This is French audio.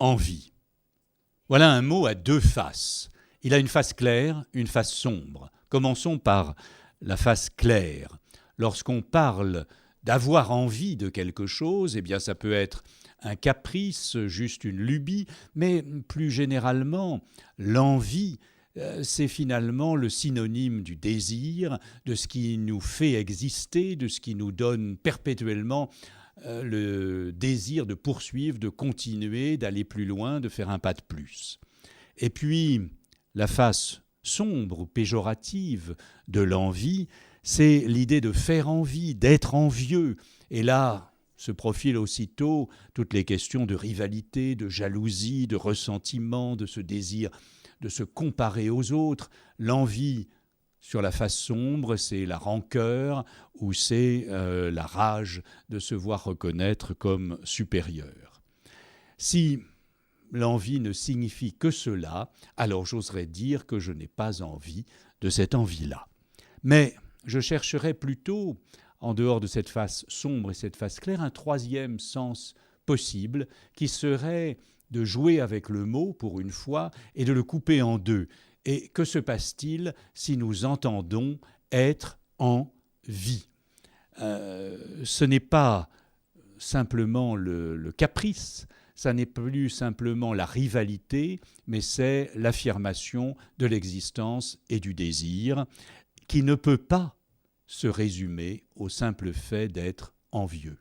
envie. Voilà un mot à deux faces. Il a une face claire, une face sombre. Commençons par la face claire. Lorsqu'on parle d'avoir envie de quelque chose, eh bien ça peut être un caprice, juste une lubie, mais plus généralement, l'envie, c'est finalement le synonyme du désir, de ce qui nous fait exister, de ce qui nous donne perpétuellement le désir de poursuivre, de continuer, d'aller plus loin, de faire un pas de plus. Et puis, la face sombre ou péjorative de l'envie, c'est l'idée de faire envie, d'être envieux. Et là, se profilent aussitôt toutes les questions de rivalité, de jalousie, de ressentiment, de ce désir de se comparer aux autres. L'envie, sur la face sombre, c'est la rancœur ou c'est la rage de se voir reconnaître comme supérieur. Si l'envie ne signifie que cela, alors j'oserais dire que je n'ai pas envie de cette envie-là. Mais je chercherais plutôt, en dehors de cette face sombre et cette face claire, un troisième sens possible qui serait de jouer avec le mot pour une fois et de le couper en deux. Et que se passe-t-il si nous entendons être en vie ? Ce n'est pas simplement le caprice, ça n'est plus simplement la rivalité, mais c'est l'affirmation de l'existence et du désir qui ne peut pas se résumer au simple fait d'être envieux.